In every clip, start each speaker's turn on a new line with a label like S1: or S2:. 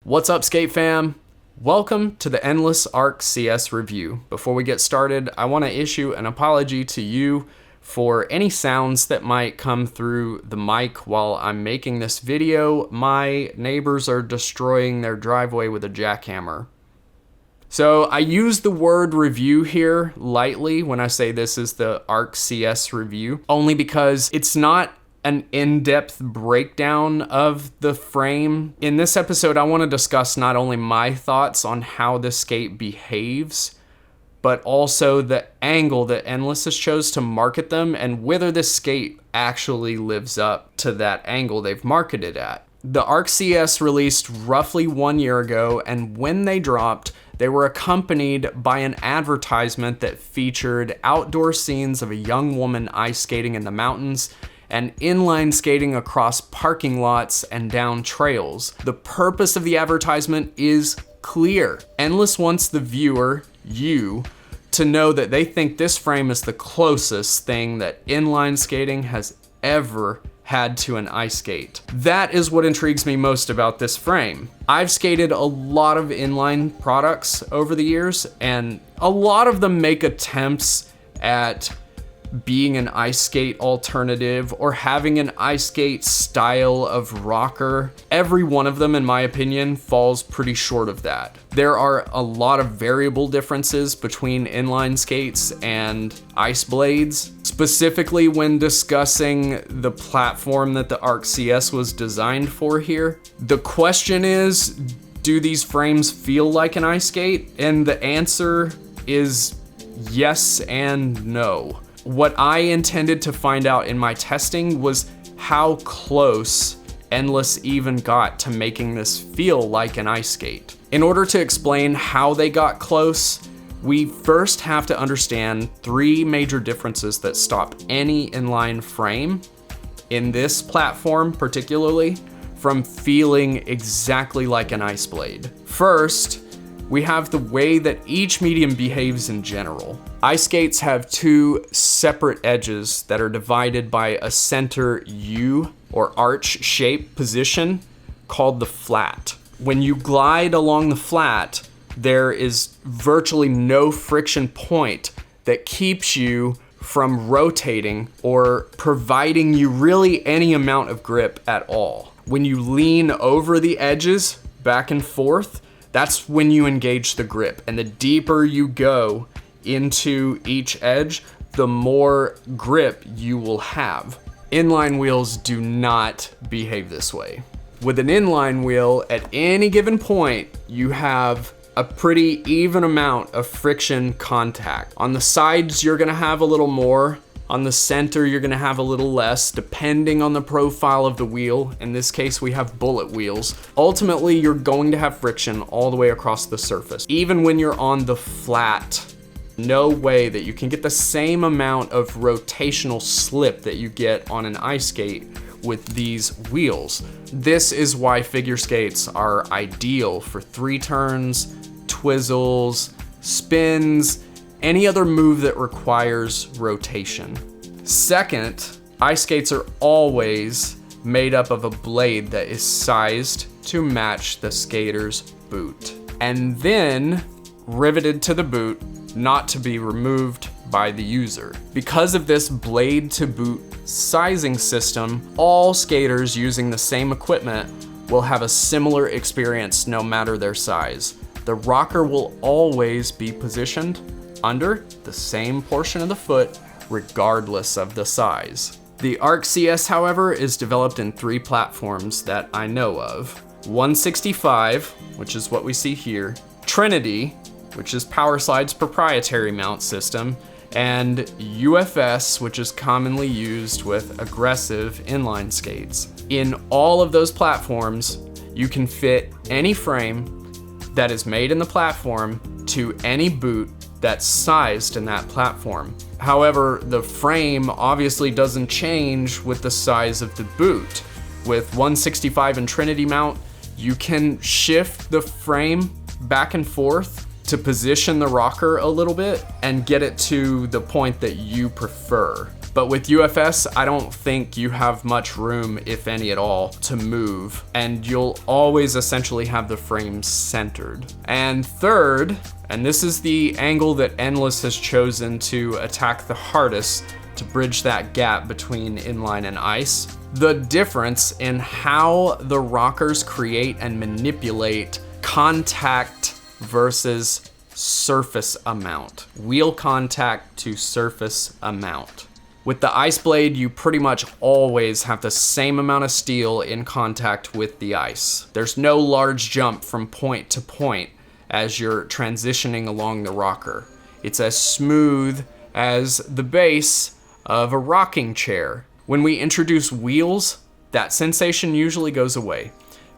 S1: What's up, skate fam? Welcome to the Endless Arc CS review. Before we get started, I want to issue an apology to you for any sounds that might come through the mic while I'm making this video. My neighbors are destroying their driveway with a jackhammer. So I use the word review here lightly when I say this is the Arc CS review, only because it's not an in-depth breakdown of the frame. In this episode, I want to discuss not only my thoughts on how the skate behaves, but also the angle that Endless has chose to market them and whether this skate actually lives up to that angle they've marketed at. The Arc CS released roughly 1 year ago, and when they dropped, they were accompanied by an advertisement that featured outdoor scenes of a young woman ice skating in the mountains and inline skating across parking lots and down trails. The purpose of the advertisement is clear. Endless wants the viewer, you, to know that they think this frame is the closest thing that inline skating has ever had to an ice skate. That is what intrigues me most about this frame. I've skated a lot of inline products over the years, and a lot of them make attempts at being an ice skate alternative or having an ice skate style of rocker. Every one of them, in my opinion, falls pretty short of that. There are a lot of variable differences between inline skates and ice blades, specifically when discussing the platform that the Arc CS was designed for here. The question is, do these frames feel like an ice skate? And the answer is yes and no. What I intended to find out in my testing was how close Endless even got to making this feel like an ice skate. In order to explain how they got close, we first have to understand three major differences that stop any inline frame, in this platform particularly, from feeling exactly like an ice blade. First, we have the way that each medium behaves in general. Ice skates have two separate edges that are divided by a center U or arch shape position called the flat. When you glide along the flat, there is virtually no friction point that keeps you from rotating or providing you really any amount of grip at all. When you lean over the edges back and forth, that's when you engage the grip, and the deeper you go into each edge, the more grip you will have. Inline wheels do not behave this way. With an inline wheel, at any given point, you have a pretty even amount of friction contact. On the sides, you're gonna have a little more. On the center, you're gonna have a little less, depending on the profile of the wheel. In this case, we have bullet wheels. Ultimately, you're going to have friction all the way across the surface. Even when you're on the flat, no way that you can get the same amount of rotational slip that you get on an ice skate with these wheels. This is why figure skates are ideal for 3 turns, twizzles, spins, any other move that requires rotation. Second, ice skates are always made up of a blade that is sized to match the skater's boot, and then riveted to the boot, not to be removed by the user. Because of this blade to boot sizing system, all skaters using the same equipment will have a similar experience no matter their size. The rocker will always be positioned under the same portion of the foot, regardless of the size. The Arc CS, however, is developed in 3 platforms that I know of. 165, which is what we see here, Trinity, which is Powerslide's proprietary mount system, and UFS, which is commonly used with aggressive inline skates. In all of those platforms, you can fit any frame that is made in the platform to any boot that's sized in that platform. However, the frame obviously doesn't change with the size of the boot. With 165 and Trinity mount, you can shift the frame back and forth to position the rocker a little bit and get it to the point that you prefer. But with UFS, I don't think you have much room, if any at all, to move, and you'll always essentially have the frame centered. And third, and this is the angle that Endless has chosen to attack the hardest to bridge that gap between inline and ice, the difference in how the rockers create and manipulate contact versus surface amount. Wheel contact to surface amount. With the ice blade, you pretty much always have the same amount of steel in contact with the ice. There's no large jump from point to point as you're transitioning along the rocker. It's as smooth as the base of a rocking chair. When we introduce wheels, that sensation usually goes away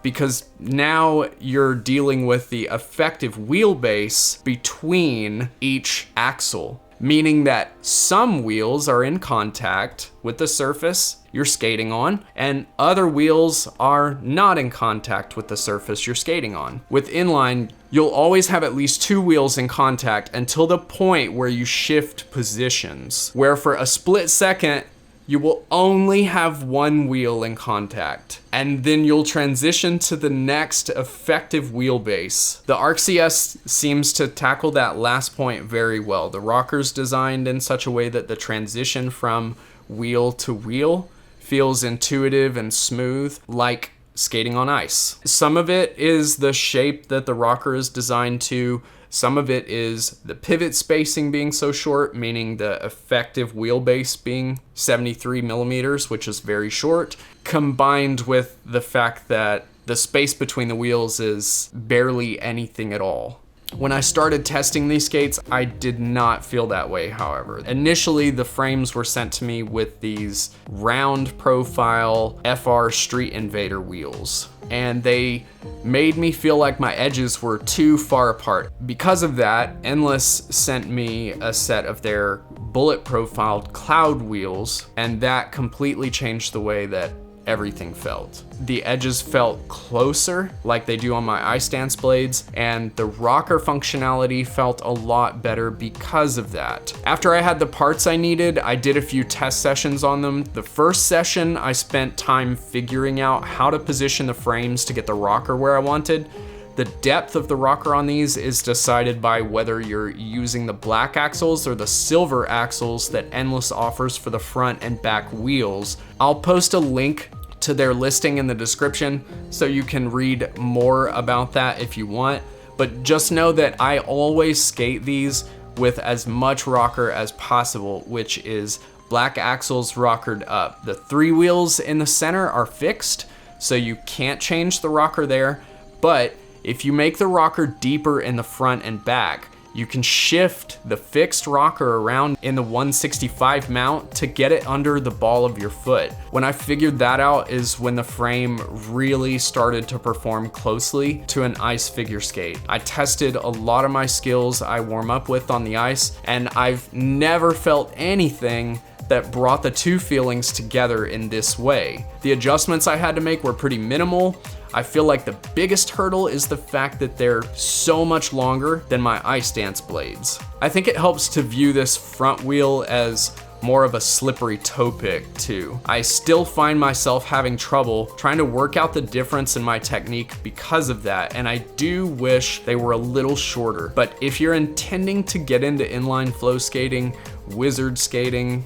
S1: because now you're dealing with the effective wheelbase between each axle, meaning that some wheels are in contact with the surface you're skating on, and other wheels are not in contact with the surface you're skating on. With inline, you'll always have at least two wheels in contact until the point where you shift positions, where for a split second, you will only have one wheel in contact, and then you'll transition to the next effective wheelbase. The ArcCS seems to tackle that last point very well. The rocker's designed in such a way that the transition from wheel to wheel feels intuitive and smooth, like skating on ice. Some of it is the shape that the rocker is designed to. Some of it is the pivot spacing being so short, meaning the effective wheelbase being 73 millimeters, which is very short, combined with the fact that the space between the wheels is barely anything at all. When I started testing these skates, I did not feel that way, however. Initially, the frames were sent to me with these round profile FR Street Invader wheels, and they made me feel like my edges were too far apart. Because of that, Endless sent me a set of their bullet profiled cloud wheels, and that completely changed the way that everything felt. The edges felt closer, like they do on my ice dance blades, and the rocker functionality felt a lot better because of that. After I had the parts I needed, I did a few test sessions on them. The first session, I spent time figuring out how to position the frames to get the rocker where I wanted. The depth of the rocker on these is decided by whether you're using the black axles or the silver axles that Endless offers for the front and back wheels. I'll post a link to their listing in the description so you can read more about that if you want, but just know that I always skate these with as much rocker as possible, which is black axles rockered up. The three wheels in the center are fixed, so you can't change the rocker there, but if you make the rocker deeper in the front and back, you can shift the fixed rocker around in the 165 mount to get it under the ball of your foot. When I figured that out is when the frame really started to perform closely to an ice figure skate. I tested a lot of my skills I warm up with on the ice, and I've never felt anything that brought the two feelings together in this way. The adjustments I had to make were pretty minimal. I feel like the biggest hurdle is the fact that they're so much longer than my ice dance blades. I think it helps to view this front wheel as more of a slippery toe pick too. I still find myself having trouble trying to work out the difference in my technique because of that, and I do wish they were a little shorter. But if you're intending to get into inline flow skating, wizard skating,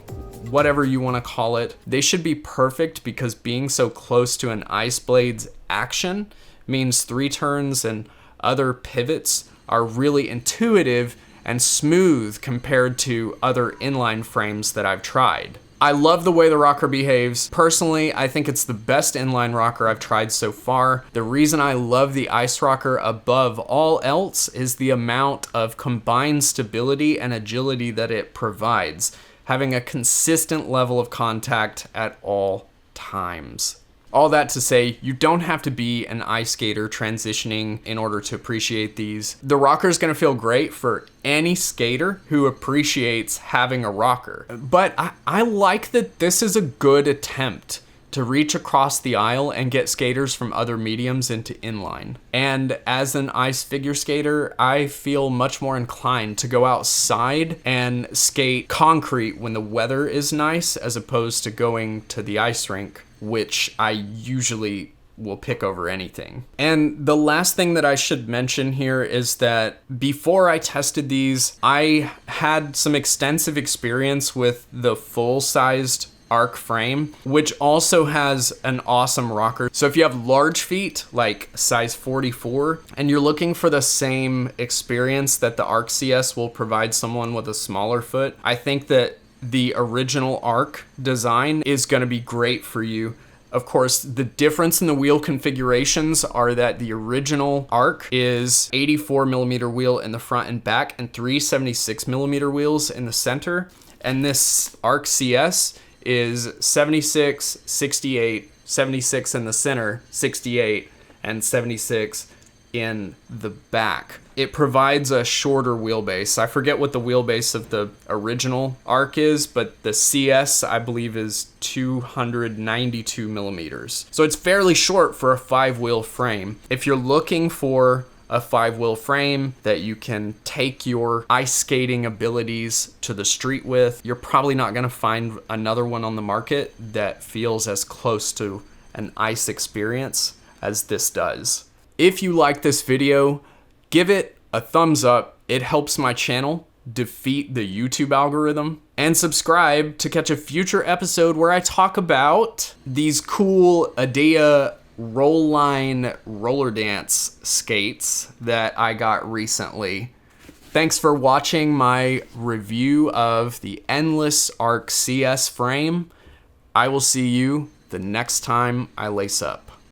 S1: whatever you want to call it, they should be perfect because being so close to an ice blade's action means three turns and other pivots are really intuitive and smooth compared to other inline frames that I've tried. I love the way the rocker behaves. Personally, I think it's the best inline rocker I've tried so far. The reason I love the ice rocker above all else is the amount of combined stability and agility that it provides, having a consistent level of contact at all times. All that to say, you don't have to be an ice skater transitioning in order to appreciate these. The rocker is going to feel great for any skater who appreciates having a rocker. But I like that this is a good attempt to reach across the aisle and get skaters from other mediums into inline. And as an ice figure skater, I feel much more inclined to go outside and skate concrete when the weather is nice, as opposed to going to the ice rink, which I usually will pick over anything. And the last thing that I should mention here is that before I tested these, I had some extensive experience with the full-sized arc frame, which also has an awesome rocker. So if you have large feet, like size 44, and you're looking for the same experience that the Arc CS will provide someone with a smaller foot, I think that the original Arc design is going to be great for you. Of course, the difference in the wheel configurations are that the original Arc is 84 millimeter wheel in the front and back and 376 millimeter wheels in the center. And this Arc CS is 76, 68, 76 in the center, 68, and 76 in the back. It provides a shorter wheelbase. I forget what the wheelbase of the original Arc is, but the CS, I believe, is 292 millimeters. So it's fairly short for a 5-wheel frame. If you're looking for a 5-wheel frame that you can take your ice skating abilities to the street with, you're probably not gonna find another one on the market that feels as close to an ice experience as this does. If you like this video, give it a thumbs up. It helps my channel defeat the YouTube algorithm. And subscribe to catch a future episode where I talk about these cool Adea roll line roller dance skates that I got recently. Thanks for watching my review of the Endless Arc CS frame. I will see you the next time I lace up.